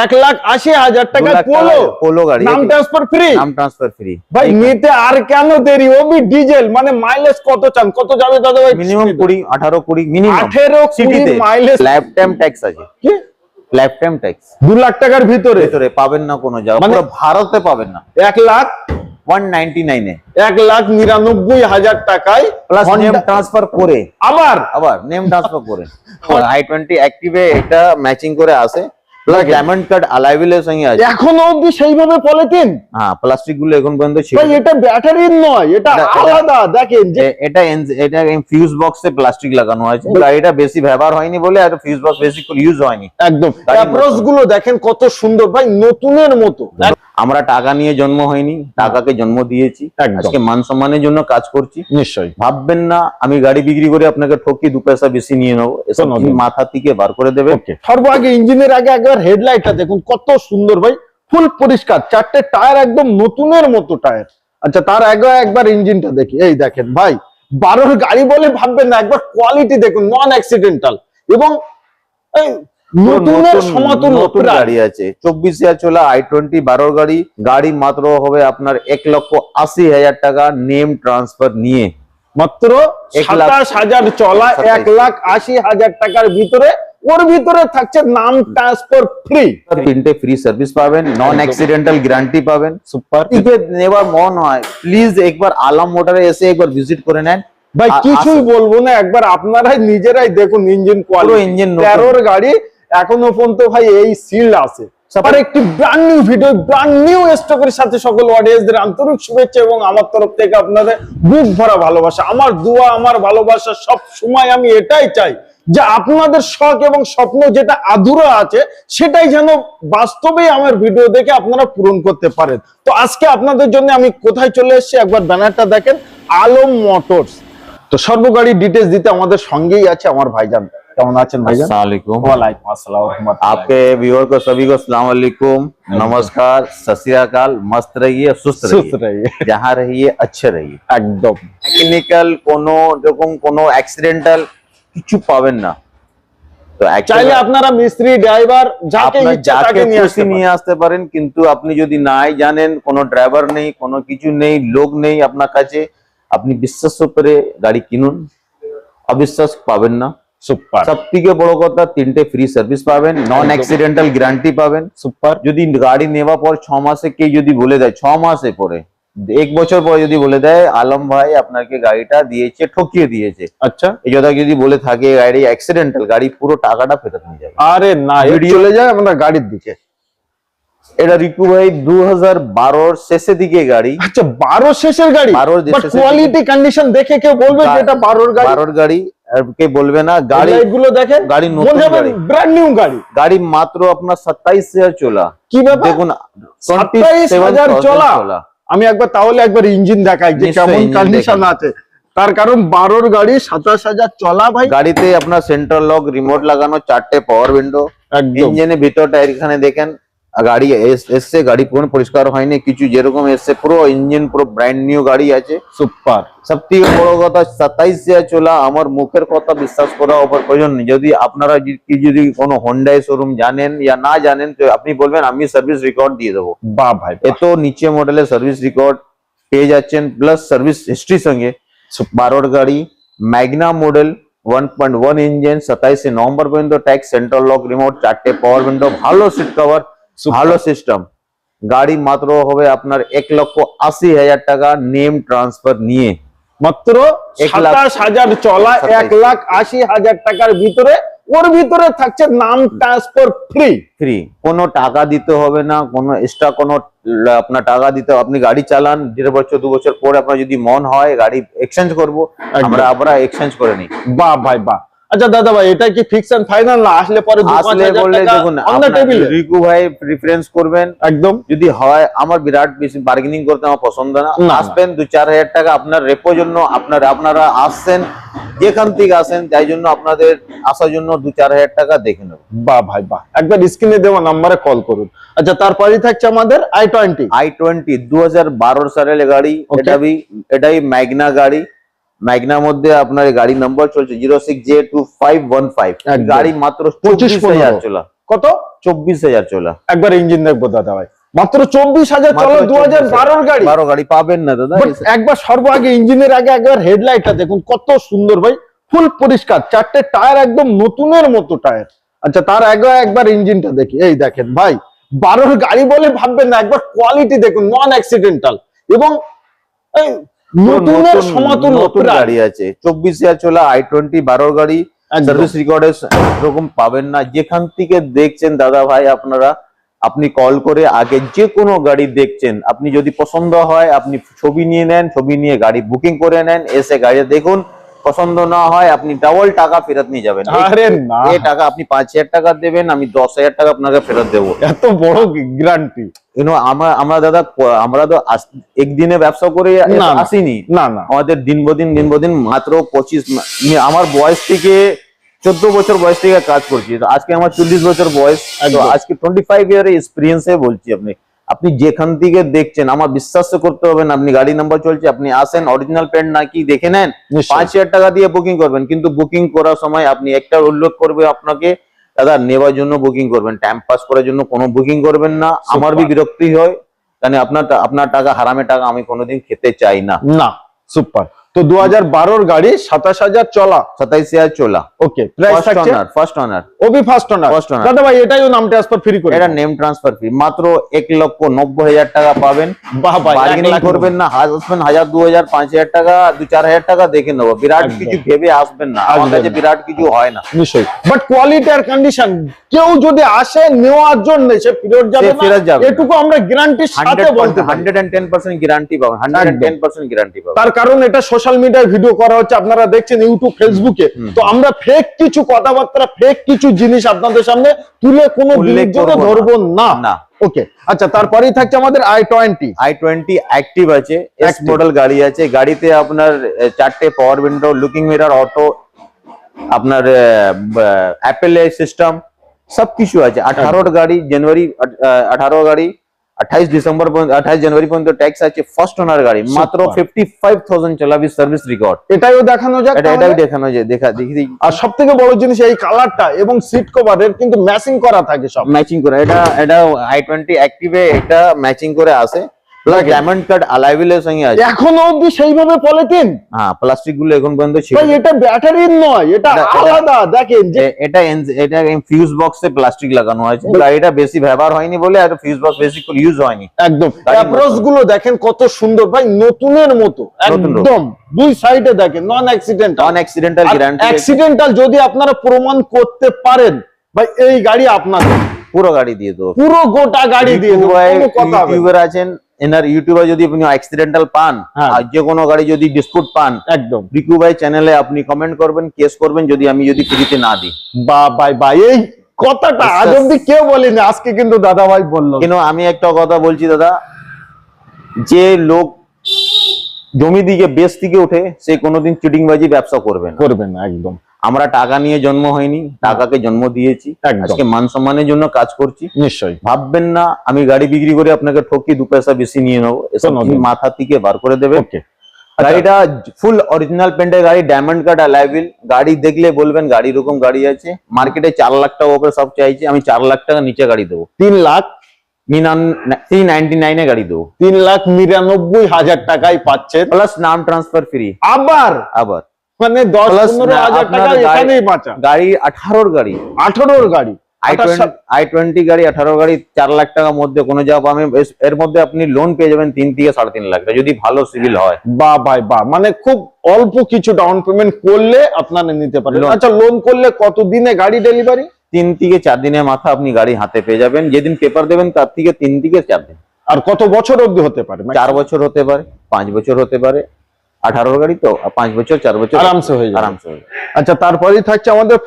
1,80,000 টাকা পোলো গাড়ি, নাম ট্রান্সফার ফ্রি। ভাই নিতে আর কেন দেরি? ওবি ডিজেল, মানে মাইলেজ কত চান, কত যাবে দাদা ভাই? Minimum 18-20 minimum, 18-20 mileage. Life time tax আছে। কি লাইফ টাইম ট্যাক্স 2 লাখ টাকার ভিতরে পাবেন না কোনো জায়গা, পুরো ভারতে পাবেন না। 1,199 এ 1,99,000 টাকায় প্লাস নেম ট্রান্সফার করে, আবার নেম ট্রান্সফার করে i20 অ্যাক্টিভে এটা ম্যাচিং করে আসে, প্লাস ডায়মন্ড কাট অ্যালাইভিলের সঙ্গে আছে। এখনো অবধি সেইভাবে পলিথিন, হ্যাঁ প্লাস্টিক গুলো এখন পর্যন্ত ছিল। ভাই এটা ব্যাটারির নয়, এটা আলাদা। দেখেন যে এটা ফিউজ বক্সে প্লাস্টিক লাগানো আছে, গাড়িটা বেশি ব্যবহার হয়নি বলে আর ফিউজ বক্স বেশি ইউজ হয়নি। একদম অ্যাপ্রোচ গুলো দেখেন কত সুন্দর ভাই, নতুনের মতো। আমরা টাকা নিয়ে জন্ম হয়নি, টাকাকে জন্ম দিয়েছি, আজকে মান সম্মানের জন্য কাজ করছি। নিশ্চয়ই ভাববেন না আমি গাড়ি বিক্রি করে আপনাকে ঠকি 2 পয়সা বেশি নিয়ে নেবো, এসব মাথা থেকে বার করে দেবে। সর্বাগে ইঞ্জিনের আগে একবার হেডলাইটটা দেখুন কত সুন্দর ভাই, ফুল পরিষ্কার, 4টে টায়ার একদম নতুনের মতো টায়ার। আচ্ছা তার আগে একবার ইঞ্জিনটা দেখি, এই দেখেন ভাই 12 গাড়ি বলে ভাববেন না, একবার কোয়ালিটি দেখুন, নন অ্যাক্সিডেন্টাল এবং নতুনের সমতুল্য গাড়ি আছে। 24,000 চলা i20 12 গাড়ি, গাড়ি মাত্র হবে আপনার 1,80,000 টাকা নেম ট্রান্সফার নিয়ে, মাত্র 27,000 চলা 1,80,000 টাকার ভিতরে। ওর ভিতরে থাকছে নাম ট্রান্সফার ফ্রি, 3টে ফ্রি সার্ভিস পাবেন, নন অ্যাক্সিডেন্টাল গ্যারান্টি পাবেন। সুপার। নেবার মন হয় প্লিজ একবার আলম মোটরে এসে একবার ভিজিট করে নেন ভাই, কিছুই বলবো না, একবার আপনারাই নিজেরাই দেখুন ইঞ্জিন কোয়ালিটি। ইঞ্জিন 13 গাড়ি এখনো পর্যন্ত ভাই এই সিল আছে। আর একটি brand new video, brand new স্টকের সাথে সকল অডিয়েন্সদের আন্তরিক শুভেচ্ছা এবং আমার তরফ থেকে আপনাদের বুক ভরা ভালোবাসা। আমার দোয়া, আমার ভালোবাসা সব সময় আমি এটাই চাই যে আপনাদের শখ এবং স্বপ্ন যেটা আধুরা আছে সেটাই যেন বাস্তবে আমার ভিডিও দেখে আপনারা পূরণ করতে পারেন। তো আজকে আপনাদের জন্য আমি কোথায় চলে এসেছি, একবার ব্যানারটা দেখেন, আলম মোটরস। তো সর্বগাড়ি ডিটেলস দিতে আমাদের সঙ্গেই আছে আমার ভাইজান। কেমন আছেন ভাইজান? अस्सलाम वालेकुम। वालेकुम अस्सलाम व रहमतुल्लाह। आपके व्यूअर को सभी को अस्सलाम वालेकुम, नमस्कार, सत श्री अकाल। मस्त रहिए, सुस्त रहिए, जहाँ रहिए अच्छे रहिए। একদম টেকনিক্যাল কোনো রকম কোনো অ্যাক্সিডেন্টাল কিছু পাবেন না। তো চাইলে আপনারা মিস্ত্রি, ড্রাইভার যাকে ইচ্ছা তাকে নিয়ে আসতে পারেন, কিন্তু আপনি যদি নাই জানেন, কোনো ড্রাইভার নেই, কোনো কিছু নেই, লোক নেই আপনার কাছে, আপনি বিশ্বাস করে গাড়ি কিনুন, অবিশ্বাস পাবেন না। সুপার। সবথেকে বড় কথা 3টে ফ্রি সার্ভিস পাবেন, নন অ্যাক্সিডেন্টাল গ্যারান্টি পাবেন। সুপার। যদি গাড়ি নেওয়ার পর 6 মাসে কে যদি বলে দেয়, 6 মাসে পরে 1 বছর পরে যদি বলে দেয় আলম ভাই আপনাকে গাড়িটা দিয়েছে, ঠকিয়ে দিয়েছে, আচ্ছা এই কথা যদি বলে থাকে গাড়ি অ্যাক্সিডেন্টাল, গাড়ি পুরো টাকাটা ফেরত নিয়ে যাবে। আরে না, চলে যায় আমরা গাড়ির দিকে। এটা রিকু ভাই 2012 শেষের দিকে গাড়ি। আচ্ছা 12 শেষের গাড়ি, বাট কোয়ালিটি কন্ডিশন দেখে কেউ বলবে যে এটা 12 গাড়ি? 12 গাড়ি আর কে বলবে না। গাড়ি গুলো দেখেন, গাড়ি নতুন গাড়ি, ব্র্যান্ড নিউ গাড়ি। গাড়ি মাত্র আপনার 27,000 চলা। কি ব্যাপার দেখুন 27,000 চলা। আমি একবার তাহলে একবার ইঞ্জিন দেখাই যে কেমন কন্ডিশন আছে, তার কারণ 12 গাড়ি 27,000 চলা ভাই। গাড়িতে আপনার সেন্ট্রাল লক, রিমোট লাগানো, 4টে পাওয়ার উইন্ডো, ইঞ্জিনের ভিতরটা এখানে দেখেন। গাড়ি এসছে, গাড়ি পুরো পরিষ্কার হয়নি কিছু, যেরকম এসছে পুরো ইঞ্জিন পুরো ব্র্যান্ড নিউ গাড়ি আছে। সুপার। সবথেকে বড় কথা 27,000 চলা। আমার মুখের কথা বিশ্বাস করা ওপর প্রয়োজন নেই। যদি আপনারা যদি কোনো হোন্ডাই শোরুম জানেন या না জানেন তো আপনি বলবেন আমি সার্ভিস রেকর্ড দিয়ে দেবো। বাহ ভাই, এত নিচে মডেলের সার্ভিস রেকর্ড পেয়ে যাচ্ছেন, প্লাস সার্ভিস হিস্ট্রি সঙ্গে। 12 গাড়ি, ম্যাগনা মডেল, 1.1 ইঞ্জিন, 27 নভেম্বর পর্যন্ত ট্যাক্স, সেন্ট্রাল লক, রিমোট, 4টে পাওয়ার উইন্ডো, ভালো সিট কভার, ভালো সিস্টেম। গাড়ি মাত্র হবে আপনার 1,80,000 টাকা নেম ট্রান্সফার নিয়ে, মাত্র 27,000 চলা 1,80,000 টাকার ভিতরে। ওর ভিতরে থাকছে নাম ট্রান্সফার ফ্রি। ফ্রি, কোনো টাকা দিতে হবে না, কোনো এক্সট্রা কোনো আপনার টাকা দিতে। আপনি গাড়ি চালান 1.5 বছর 2 বছর পরে আপনার যদি মন হয় গাড়ি এক্সচেঞ্জ করবো, আমরা এক্সচেঞ্জ করে নিই। বাহ ভাই বাহ। আচ্ছা দাদা ভাই, এটা কি ফিক্স এন্ড ফাইনাল না আসলে পরে আসলে বললে দেখুন রিকু ভাই প্রেফারেন্স করবেন একদম। যদি হয় আমার বিরাট বেশি বার্গেনিং করতে আমার পছন্দ না, আসবেন 2-4 হাজার টাকা আপনার রেপো জন্য, আপনারা আসছেন যেখান থেকে আসেন, তাই জন্য আপনাদের আসার জন্য 2-4 হাজার টাকা দেখে নেব। বাহ ভাই বাহ, একবার স্ক্রিনে দেওয়া নাম্বারে কল করুন। আচ্ছা তারপরেই থাকছে আমাদের i20 2012 সালের গাড়ি। এটাই ম্যাগনা গাড়ি। ম্যাগনার মধ্যে আপনার গাড়ি নম্বর চলছে 06J2515। গাড়ি মাত্র 24,000 চলা। কত? 24,000 চলা। একবার ইঞ্জিন দেখবো দাদা ভাই, মাত্র 24,000 চলা 2012 গাড়ি। 12 গাড়ি পাবেন না দাদা। But একবার সর্বাগে ইঞ্জিনের আগে একবার হেডলাইটটা দেখুন কত সুন্দর ভাই, ফুল পরিষ্কার, চারটে টায়ার একদম নতুনের মতো টায়ার। আচ্ছা তার আগে একবার ইঞ্জিনটা দেখি, এই দেখেন ভাই 12 গাড়ি বলে ভাববেন না, একবার কোয়ালিটি দেখুন, নন অ্যাক্সিডেন্টাল এবং এই নতুনের সমতুল্য নতুন প্রায়। গাড়ি আছে, 24,000 চলা i20 12 গাড়ি, একদম। সার্ভিস রেকর্ডে এরকম পাবেন না। যেখান থেকে দেখছেন দাদা ভাই আপনারা, আপনি কল করে আগে যে কোনো গাড়ি দেখছেন, আপনি যদি পছন্দ হয় আপনি ছবি নিয়ে নেন, ছবি নিয়ে গাড়ি বুকিং করে নেন, এসে গাড়ি দেখুন, পছন্দ না হয় আপনি ডাবল টাকা ফেরত নিয়ে যাবেন। আরে না, এই টাকা আপনি 5,000 টাকা দেবেন, আমি 10,000 টাকা আপনাকে ফেরত দেবো। এত বড় গ্যারান্টি? আমরা দাদা, আমরা তো একদিনে ব্যবসা করে না, না। আসিনি, না না, আমাদের দিন বদিন মাত্র 25, আমার বয়স থেকে 14 বছর বয়স থেকে কাজ করছি, তো আজকে আমার 40 বছর বয়স, তো একদম। আজকে 25 ইয়ার এক্সপিরিয়েন্সে বলছি। আপনি যেখান থেকে দেখছেন আমার বিশ্বাস করতে হবে না, আপনি গাড়ি নাম্বার চলছে, আপনি আসেন, অরিজিনাল পেন্ট নাকি দেখে নেন, নিশ্চয়ই। 5,000 টাকা দিয়ে বুকিং করবেন। কিন্তু বুকিং করার সময় আপনি একটা উল্লেখ করবে আপনাকে, দাদা নেওয়ার জন্য বুকিং করবেন, টাইম পাস করার জন্য কোনো বুকিং করবেন না। আমার Super. বিরক্তি হয়, কারণ আপনার টাকা হারামের টাকা আমি কোনোদিন খেতে চাই না। না, সুপার। তো 2012 গাড়ি, 27,000 চলা, 27,000 চলা, ওকে, প্রাইস থাকছে ফার্স্ট অনার। ওবি ফার্স্ট ওনার। First owner। দাদা ভাই এটাইও নাম ট্রান্সফার ফ্রি করে এটা নেম ট্রান্সফার ফ্রি, মাত্র 1,90,000 টাকা পাবেন। বাহ ভাই, বার্গেনিং 1 লাখ করবেন না, আসবেন 1,000 2,000 5,000 টাকা 2-4,000 টাকা দেখে নেবো, বিরাট একদম। কিছু ভেবে আসবেন না, আমার আসবেন কাছে না। বিরাট কিছু হয় না। নিশ্চয়ই, বাট কোয়ালিটি আর কন্ডিশন, কেউ যদি আসে নেওয়ার জন্য সে ফেরত যাবে সে ফেরত না, যাবে না। এটুকু আমরা গ্যারান্টির সাথে বলতে পারি। 110% গ্যারান্টি পাবেন, 110% গ্যারান্টি পাবেন। তার কারণ এটা সোশ্যাল মিডিয়ায় ভিডিও করা হচ্ছে, আপনারা দেখছেন ইউটিউব ফেসবুকে, তো আমরা ফেক কিছু কথাবার্তা, ফেক কিছু জিনিস আপনাদের সামনে তুলে কোনো উল্লেখ বিরুদ্ধে করবো না। ধরবো না। না। ওকে, আচ্ছা তারপরেই থাকছে আমাদের i20। i20 অ্যাক্টিভ আছে, এস Active। মডেল গাড়ি আছে, গাড়িতে আপনার 4টে power window, looking mirror, auto, আপনার অ্যাপেল সিস্টেম সবকিছু আছে। 18 গাড়ি, জানুয়ারি 18 গাড়ি, 28 জানুয়ারি পর্যন্ত ট্যাক্স আছে। ফার্স্ট ওনার গাড়ি, মাত্র Super। 55,000 চালাবি, service record. এটাও দেখানো যাক এটাই তাহলে। দেখানো যায়, দেখি আর সব থেকে বড় জিনিস এই কালারটা এবং সিট কভারের কিন্তু ম্যাচিং করা থাকে সব। ম্যাচিং করে, এটা i20 অ্যাক্টিভে এটা ম্যাচিং করে আসে, প্লাস ডায়মন্ড কাট অ্যালাইভিলের সঙ্গে আছে। এখনো অবধি সেইভাবে পলিথিন? হ্যাঁ, প্লাস্টিক গুলো এখন পর্যন্ত ছিল। ভাই এটা ব্যাটারির নয়, এটা আলাদা। দেখেন যে এটা ফিউজ বক্সে প্লাস্টিক লাগানো আছে, গাড়িটা বেশি ব্যবহার হয়নি বলে আর ফিউজ বক্স বেশি ইউজ হয়নি। একদম গাড়ি অ্যাপ্রোচ গুলো দেখেন কত সুন্দর ভাই, নতুনের মতো একদম। দুই সাইডে দেখেন নন অ্যাক্সিডেন্টাল। নন অ্যাক্সিডেন্টাল গ্যারান্টি, অ্যাক্সিডেন্টাল যদি আপনারা প্রমাণ করতে পারেন ভাই, এই গাড়ি আপনাদের, পুরো গাড়ি দিয়ে দেবো, পুরো গোটা গাড়ি দিয়ে দেবো, কোনো কথা হবে না। ইউটিউবার আছেন, এনার ইউটিউবে যদি আপনি অ্যাক্সিডেন্টাল পান, হ্যাঁ। আর যে কোনো গাড়ি যদি ডিসপুট পান, একদম রিকু ভাই চ্যানেলে আপনি কমেন্ট করবেন, কেস করবেন, আমি যদি ফ্রিতে না দিই। বা ভাই ভাই, এই কথাটা আজ অব্দি কেউ বলেনি, আজকে কিন্তু দাদা ভাই বললো। কিন্তু আমি একটা কথা বলছি দাদা, যে লোক জমি দিকে বেশ থেকে ওঠে সে কোনোদিন চিটিংবাজি ব্যবসা করবে না। করবেন না, একদম। আমরা টাকা নিয়ে জন্ম হয়নি, টাকাকে জন্ম দিয়েছি, একদম। আজকে মান সম্মানের জন্য কাজ করছি। নিশ্চয়ই। ভাববেন না আমি গাড়ি বিক্রি করে আপনাকে ঠকি 2 পয়সা বেশি নিয়ে নেবো, এসব কোনোদিন। মাথা থেকে বার করে দেবে। ওকে, গাড়িটা ফুল অরিজিনাল পেন্টের গাড়ি, ডায়মন্ড কাট অ্যালাইভিল গাড়ি, দেখলে বলবেন গাড়ি এরকম গাড়ি আছে। মার্কেটে 4 লাখ টাকা ওপরে সব চাইছে, আমি 4 লাখ টাকা নিচে গাড়ি দেবো, 399 এ গাড়ি দেবো, 3,99,000 টাকায় পাচ্ছেন, প্লাস নাম ট্রান্সফার ফ্রি। আবার মানে 10-15,000 টাকা এখানেই বাঁচা। গাড়ি 18 গাড়ি, 18 গাড়ি, i20 গাড়ি, 18 গাড়ি, 4 লাখ টাকার মধ্যে কোনো যা পাবেন। এর মধ্যে আপনি লোন পেয়ে যাবেন 3 থেকে 3.5 লাখ টাকা, যদি ভালো সিভিল হয়। বা ভাই বা, মানে খুব অল্প কিছু ডাউন পেমেন্ট করলে আপনারা নিতে পারেন। Loan। আচ্ছা, লোন করলে কত দিনে গাড়ি ডেলিভারি? 3 থেকে 4 দিনের মাথা আপনি গাড়ি হাতে পেয়ে যাবেন, যেদিন পেপার দেবেন তার থেকে 3 থেকে 4 দিন। আর কত বছর অবধি হতে পারে? 4 বছর হতে পারে, 5 বছর হতে পারে, 18 গাড়ি তো 5 বছর 4 বছর আরামসে হয়ে যাবে। আরামসে হয়ে যাবে। আচ্ছা, তারপরেই থাকছে আমাদের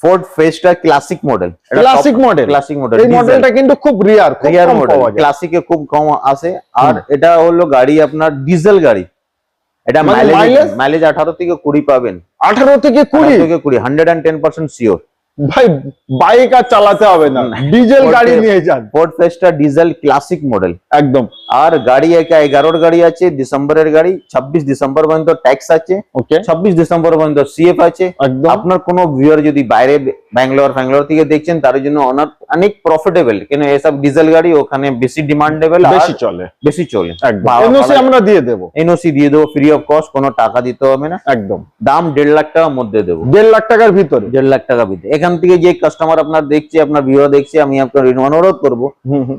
Ford Fiesta classic model. Classic model. Classic model, এই মডেলটা কিন্তু খুব রিয়ার মডেল, ক্লাসিকে খুব কম আসে। আর এটা হলো গাড়ি আপনার ডিজেল গাড়ি, এটা মানে মাইলেজ 18 থেকে 20 পাবেন। 18 থেকে 20? 110% শিওর। ভাই বাইক আর চালাতে হবে না, ডিজেল গাড়ি নিয়ে যান। ফোর্ড ফেস্টা ডিজেল ক্লাসিক মডেল একদম। আর গাড়ি একটা 11 গাড়ি আছে ডিসেম্বরের গাড়ি, 26 ডিসেম্বর পর্যন্ত ট্যাক্স আছে, ওকে 26 ডিসেম্বর পর্যন্ত সিএফ আছে। একদম আপনার কোনো ভিউয়ার যদি বাইরে ব্যাঙ্গালোর থেকে দেখছেন তার জন্য অনেক প্রফিটেবল, কেন এসব ডিজেল গাড়ি ওখানে বেশি ডিমান্ডেবল, বেশি চলে। একদম এনওসি আমরা দিয়ে দেবো, এনওসি দিয়ে দেবো ফ্রি অফ কস্ট, কোনো টাকা দিতে হবে না। একদম দাম 1.5 লাখ টাকার মধ্যে দেবো, 1.5 লাখ টাকার ভিতরে, 1.5 লাখ টাকা ভিতরে। এখান থেকে যে কাস্টমার আপনার দেখছে, আপনার ভিউয়ার দেখছে, আমি আপনার অনুরোধ করবো,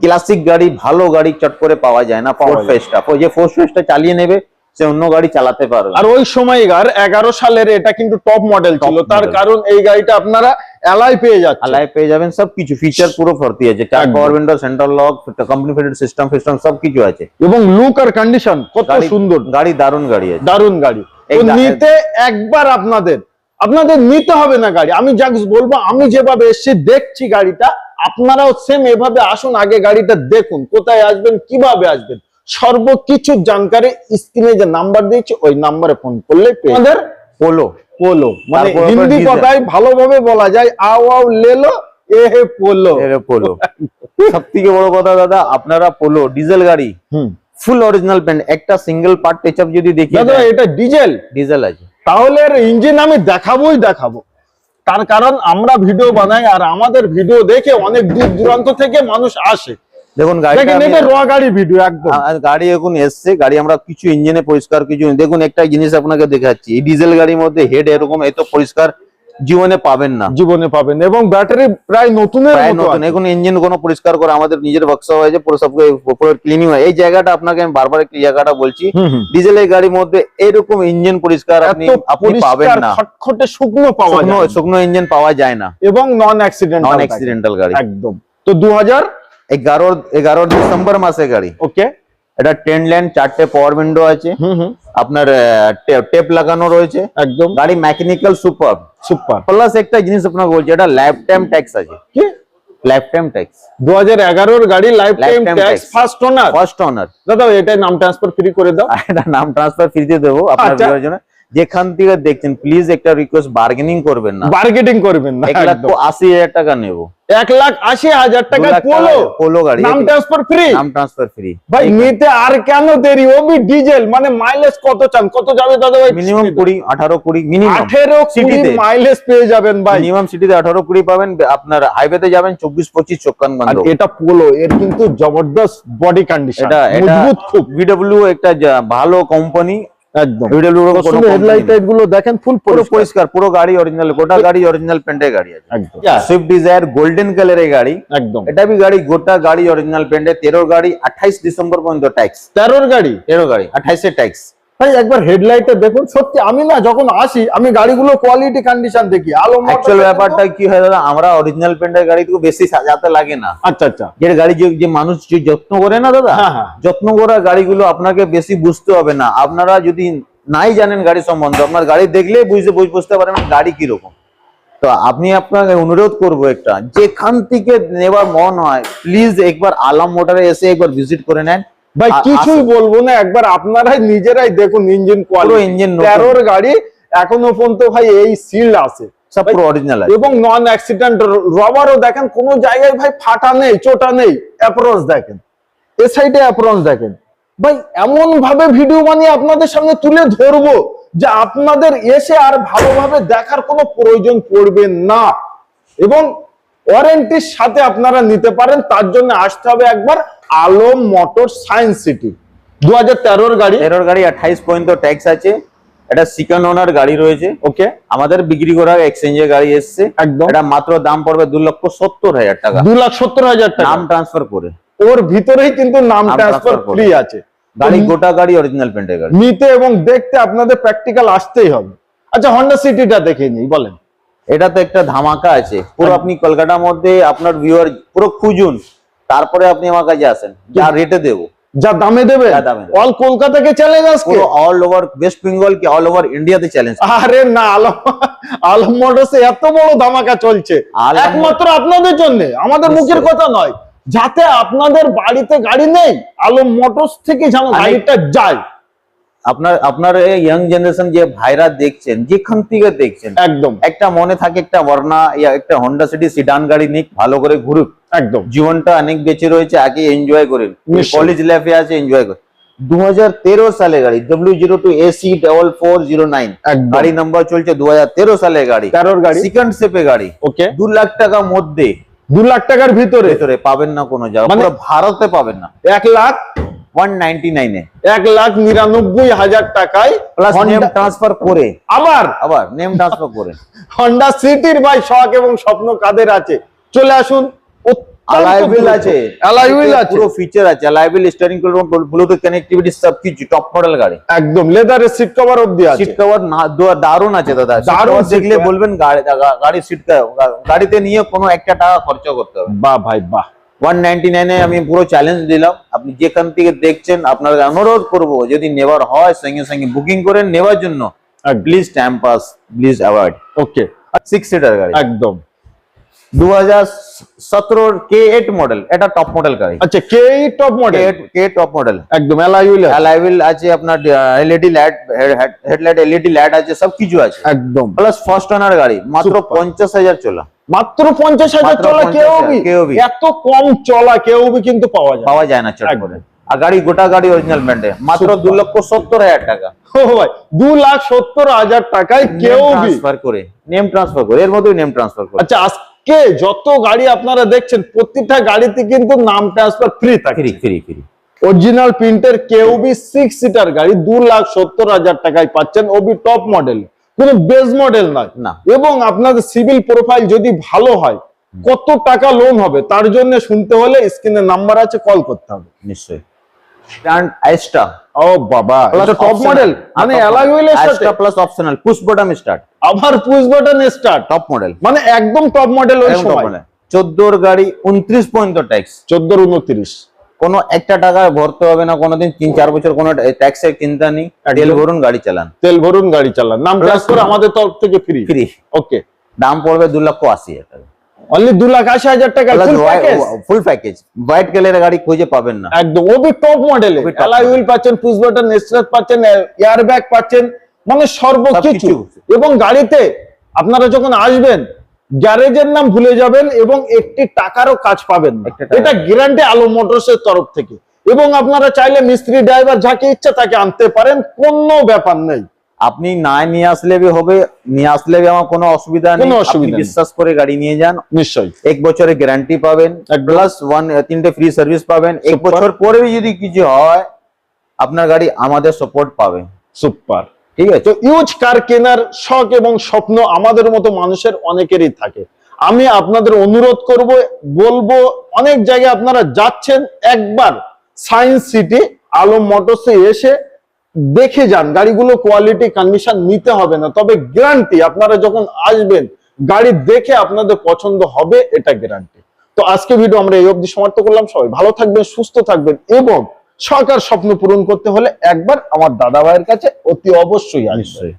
ক্লাসিক গাড়ি ভালো গাড়ি চট করে পাওয়া যায় না। ফোর্ড ফেস্টা, যে ফোর্ড ফেস্টা চালিয়ে নেবে সে অন্য গাড়ি চালাতে পারবে। আর ওই সময়কার 11 সালের এটা কিন্তু টপ মডেল ছিল, তার কারণ এই গাড়িটা আপনারা অ্যালয় পেয়ে যাচ্ছেন, অ্যালয় পেয়ে যাবেন, সবকিছু ফিচার পুরো ভর্তি আছে, চার পাওয়ার window, central lock, company fitted system সবকিছু আছে। এবং লুক আর কন্ডিশন কত সুন্দর, গাড়ি দারুণ গাড়ি আছে, দারুণ গাড়ি। তো নিতে একবার আপনাদের নিতে হবে না গাড়ি, আমি যা বলবো, আমি যেভাবে এসেছি দেখছি গাড়িটা, আপনারাও সেম এভাবে আসুন, আগে গাড়িটা দেখুন, কোথায় আসবেন, কিভাবে আসবেন, সর্বকিছু জানকারি স্ক্রিনে যে নাম্বার দিয়েছি ওই নাম্বারে ফোন করলে পেয়ে আমাদের পোলো মানে হিন্দি কথায় ভালোভাবে বলা যায়, আও আও লেলো এ হে পোলো। সব থেকে বড় কথা দাদা, আপনারা পোলো ডিজেল গাড়ি ফুল অরিজিনাল পেন্ট, একটা সিঙ্গেল পার্ট টাচ আপ যদি দেখি, দাদা এটা ডিজেল আছে, তাহলে এর ইঞ্জিন আমি দেখাবো। তার কারণ আমরা ভিডিও বানাই, আর আমাদের ভিডিও দেখে অনেক দূর দূরান্ত থেকে মানুষ আসে। দেখুন গাড়ির ভিডিও একদম, গাড়ি এখন এসছে, গাড়ি আমরা কিছু ইঞ্জিনে পরিষ্কার কিছু দেখুন, একটা জিনিস আপনাকে দেখাচ্ছি, এই ডিজেল গাড়ির মধ্যে হেড এরকম এত পরিষ্কার জীবনে পাবেন না, এবং ব্যাটারি প্রায় নতুনের মতো। এখন ইঞ্জিন কোনো পরিষ্কার করে আমাদের নিজের ওয়ার্কশপ হয়েছে, পুরো সব পুরো ক্লিনিং হয়। এই জায়গাটা আপনাকে আমি বারবার একটা জায়গাটা বলছি, ডিজেলের গাড়ির মধ্যে এরকম ইঞ্জিন পরিষ্কার আপনি পাবেন না, খটখটে শুকনো ইঞ্জিন পাওয়া যায় না, এবং নন অ্যাক্সিডেন্টাল গাড়ি একদম। তো 2011 ডিসেম্বর মাসে গাড়ি, ওকে এটা 10 ল্যান্ড, 4টে পাওয়ার উইন্ডো আছে, আপনার টেপ লাগানো রয়েছে, একদম গাড়ি মেকানিক্যাল সুপার প্লাস একটা জিনিস আপনাকে বলছি, এটা লাইফ টাইম ট্যাক্স আছে, কি লাইফ টাইম ট্যাক্স, 2011 গাড়ি life time tax, first owner. দাদা এটা নাম ট্রান্সফার ফ্রি করে দাও, এটা নাম ট্রান্সফার ফ্রি দিয়ে দেবো আপনার ভিউয়ার জন্য। যেখান থেকে দেখছেন প্লিজ একটা রিকোয়েস্ট, বার্গেনিং করবেন না, 1,80,000 টাকা নেবো, 1,80,000 টাকা পোলো গাড়ি, নাম ট্রান্সফার ফ্রি। ভাই নিতে আর কেন দেরি, ওবি ডিজেল, মানে মাইলেজ কত চান, কত যাবে দাদা ভাই? মিনিমাম 18-20 মিনিমাম, 18-20 মাইলেজ পেয়ে যাবেন ভাই, মিনিমাম সিটিতে 18-20 পাবেন, আপনার হাইওয়েতে যাবেন 24-25 চক্কান বন্ধ। এটা পোলো, এর কিন্তু জবরদস্ত বডি কন্ডিশন, মজবুত খুব, VW একটা ভালো কোম্পানি, একদম হেডলাইট গুলো দেখেন ফুল পরিষ্কার, পুরো গাড়ি অরিজিনাল, গোটা গাড়ি অরিজিনাল পেন্টের গাড়ি আছে, একদম সুইফট ডিজায়ার গোল্ডেন কালারের গাড়ি, একদম এটা भी গাড়ি, গোটা গাড়ি অরিজিনাল পেন্টে, 13 গাড়ি 28 ডিসেম্বর পর্যন্ত ট্যাক্স, 13 গাড়ি 28 এর ট্যাক্স। ভাই একবার হেডলাইটটা দেখুন, সত্যি আমি না যখন আসি আমি গাড়িগুলো কোয়ালিটি কন্ডিশন দেখি, আলো অ্যাকচুয়াল ব্যাপারটা কি হয় দাদা, আমরা অরিজিনাল পেন্টের গাড়ি তো বেশি সাজাতে লাগে না, আচ্ছা যে গাড়ি যে মানুষ যে যত্ন করে না দাদা, যত্ন করা গাড়িগুলো আপনাকে বেশি বুঝতে হবে না, আপনারা যদি নাই জানেন গাড়ি সম্বন্ধে, আপনার গাড়ি দেখলেই বুঝতে পারেন গাড়ি কিরকম। তো আপনি আপনাকে অনুরোধ করবো, একটা যেখান থেকে নেবার মন হয় প্লিজ একবার আলম মোটরে এসে একবার ভিজিট করে নেন ভাই, কিছুই বলবো না, একবার আপনারাই নিজেরাই দেখুন ইঞ্জিন কোয়ালিটি, ইঞ্জিন 13 গাড়ি এখনো পর্যন্ত ভাই এই সিল আছে, সব পুরো অরিজিনাল আছে, এবং নন অ্যাক্সিডেন্ট রবারও দেখেন, কোনো জায়গায় ভাই ফাটা নেই, চোটা নেই, অ্যাপ্রোচ দেখেন, এ সাইডে অ্যাপ্রোচ দেখেন ভাই, এমন ভাবে ভিডিও বানিয়ে আপনাদের সামনে তুলে ধরবো যে আপনাদের এসে আর ভালোভাবে দেখার কোনো প্রয়োজন পড়বে না, এবং ওয়ারেন্টির সাথে আপনারা নিতে পারেন। তার জন্য আসতে হবে একবার আলম মোটর সায়েন্স সিটি। 2013 গাড়ি, 28 পর্যন্ত ট্যাক্স আছে, এটা সেকেন্ড ওনার গাড়ি রয়েছে, ওকে আমাদের বিক্রি করা এক্সচেঞ্জের গাড়ি এসছে, একদম এটা মাত্র দাম পড়বে 2,70,000 টাকা, 2,70,000 টাকা নাম ট্রান্সফার করে, ওর ভিতরেই কিন্তু নাম ট্রান্সফার ফ্রি আছে, গাড়ি গোটা গাড়ি অরিজিনাল পেন্টের গাড়ি। নিতে এবং দেখতে আপনাদের প্র্যাকটিক্যাল আসতেই হবে। আচ্ছা হন্ডা সিটিটা দেখে নিই, বলেন। এটা তো একটা ধামাকা আছে পুরো, আপনি কলকাতার মধ্যে আপনার ভিউয়ার পুরো খুঁজুন, তারপরে আপনি আমার কাছে আসেন, যা রেটে দেবো, যা দামে দেবে, অল কলকাতাকে চ্যালেঞ্জ, আজকে অল ওভার ওয়েস্ট বেঙ্গল কি অল ওভার ইন্ডিয়াতে চ্যালেঞ্জ। আরে না, আলম মোটরসে এত বড় ধামাকা চলছে একমাত্র আপনাদের জন্য, আমাদের মুখের কথা নয়, যাতে আপনাদের বাড়িতে গাড়ি নেই, আলম মোটরস থেকে যেন গাড়িটা যায়। আপনার এই ইয়াং জেনারেশন যে ভাইরা দেখছেন, যেখান থেকে দেখছেন, একদম একটা মনে থাকে একটা ভার্না ইয়া একটা হোন্ডা সিটি সিডান গাড়ি নিক, ভালো করে ঘুরুক। একদম জীবনটা অনেক বেঁচে রয়েছে, আগে এনজয় করেন, নিশ্চয়ই। কলেজ লাইফে আছে এনজয় করেন। 2013 সালে গাড়ি W02AC4409 একদম। গাড়ি নাম্বার চলছে 2013 সালে গাড়ি, 13 গাড়ি। সেকেন্ড শেপে গাড়ি, ওকে, 2 লাখ টাকা মধ্যে 2 লাখ টাকার ভিতরে ভেতরে পাবেন না কোনো জায়গা, মানে- পুরো ভারতে পাবেন না। 1 লাখ 199 এ 1,99,000 টাকায় প্লাস নেম Honda- ট্রান্সফার করে, আবার নেম ট্রান্সফার করে হন্ডা সিটির ভাই শখ এবং স্বপ্ন কাদের আছে, চলে আসুন। অ্যালয় হুইল আছে, অ্যালয় হুইল আছে, পুরো ফিচার আছে, alloy wheel, steering control, Bluetooth connectivity সবকিছু টপ মডেল গাড়ি। একদম লেদারের সিট কভার অবধি আছে। সিট কভার না দারুণ আছে দাদা, দারুণ দারুণ seat দেখলে cover। বলবেন গাড়ি সিট গাড়িতে নিয়ে কোনো একটা টাকা খরচ করতে হবে। বাহ ভাই বাহ, 199 এ আমি পুরো চ্যালেঞ্জ দিলাম। আপনি যেখান থেকে দেখছেন, আপনার অনুরোধ করব যদি নেওয়ার হয় সঙ্গে সঙ্গে বুকিং করেন নেওয়ার জন্য। Please time pass, please avoid. Okay 6 seater গাড়ি, একদম। 2017 K8 মডেল, এটা টপ মডেল গাড়ি। আচ্ছা, K top model, K top model, একদম অ্যালয় হুইল আছে। অ্যালয় হুইল আছে, আপনার LED light, headlight LED light আছে, সবকিছু আছে। একদম প্লাস ফার্স্ট ওনার গাড়ি, মাত্র Super। 50,000 চলা, মাত্র 50,000 মাত্র চলা 50,000 কেওবি। KOB। এত কম চলা কেওবি কিন্তু পাওয়া যায়। পাওয়া যায় না চট করে। আর গাড়ি গোটা গাড়ি অরিজিনাল ব্র্যান্ডে, মাত্র Super। 2,70,000 টাকা। ও ভাই, 2,70,000 টাকায় কেওবি। ট্রান্সফার করে, নেম ট্রান্সফার করে, এর মধ্যেই নেম ট্রান্সফার করে। আচ্ছা, আজকে যত গাড়ি আপনারা দেখছেন প্রতিটা গাড়িতে কিন্তু নাম ট্রান্সফার ফ্রি থাকে। Free free free. অরিজিনাল প্রিন্টের কেওবি 6 সিটার গাড়ি 2,70,000 টাকায় পাচ্ছেন, ওবি টপ মডেল, কোনো বেস মডেল নয় না। এবং আপনাদের সিভিল প্রোফাইল যদি ভালো হয়, কত টাকা লোন হবে তার জন্য শুনতে হলে স্ক্রিনে নাম্বার আছে, কল করতে হবে। নিশ্চয়ই। স্ট্যান্ড আইস্টা ও বাবা, এটা টপ মডেল, মানে অ্যালয় হুইলের সাথে আইস্টা plus optional push button start, আবার push button start, top model, মানে একদম টপ মডেল। ওই একদম টপ সময় মডেল। 14 29 পর্যন্ত ট্যাক্স, 14-29 কোনো একটা টাকা ভরতে হবে না কোনোদিন, 3-4 বছর কোনো ট্যাক্সের চিন্তা নেই। তেল ভরুন গাড়ি চালান, তেল ভরুন গাড়ি চালান, নাম ট্রান্সফার আমাদের তরফ থেকে ফ্রি। ফ্রি। ওকে, দাম পড়বে 2,80,000 টাকা, অনলি 2,80,000 টাকা full package. Full package. White কালারের গাড়ি খুঁজে পাবেন না, একদম ওবি টপ মডেলে, ওবি top অ্যালয় হুইল পাচ্ছেন, পুশ বাটন স্টার্ট পাচ্ছেন, এয়ার ব্যাগ পাচ্ছেন, মানে সর্বকিছু। সবকিছু। এবং গাড়িতে আপনারা যখন আসবেন গ্যারেজের নাম ভুলে যাবেন এবং একটি টাকারও কাজ পাবেন না, একটা টাকা। এটা গ্যারান্টি আলম মোটরসের তরফ থেকে। এবং আপনারা চাইলে মিস্ত্রি ড্রাইভার যাকে ইচ্ছা তাকে আনতে পারেন, কোনো ব্যাপার নেই। আপনি না নিয়ে আসলে হবে, নিয়ে আসলে আমার কোনো অসুবিধা নেই। কোনো আপনি অসুবিধা নেই। বিশ্বাস করে গাড়ি নিয়ে যান, নিশ্চয়ই 1 বছরের গ্যারান্টি পাবেন, প্লাস 3টে ফ্রি সার্ভিস পাবেন। 1 Super। বছর পরেও যদি কিছু হয় আপনার গাড়ি আমাদের সাপোর্ট পাবে। সুপার। ঠিক আছে। তো ইউজ কার কেনার শখ এবং স্বপ্ন আমাদের মতো মানুষের অনেকেরই থাকে। আমি আপনাদের অনুরোধ করব, বলবো, অনেক জায়গায় আপনারা যাচ্ছেন, একবার সায়েন্স সিটি আলম মোটরসে এসে দেখে যান। গাড়িগুলো কোয়ালিটি কন্ডিশন নিতে হবে না, তবে গ্যারান্টি আপনারা যখন আসবেন গাড়ি দেখে আপনাদের পছন্দ হবে, এটা গ্যারান্টি। তো আজকে ভিডিও আমরা এই অবধি সমাপ্ত করলাম। সবাই ভালো থাকবেন, সুস্থ থাকবেন এবং শখ আর স্বপ্ন পূরণ করতে হলে একবার আমার দাদা ভাইয়ের কাছে অতি অবশ্যই আসবেন। নিশ্চয়ই।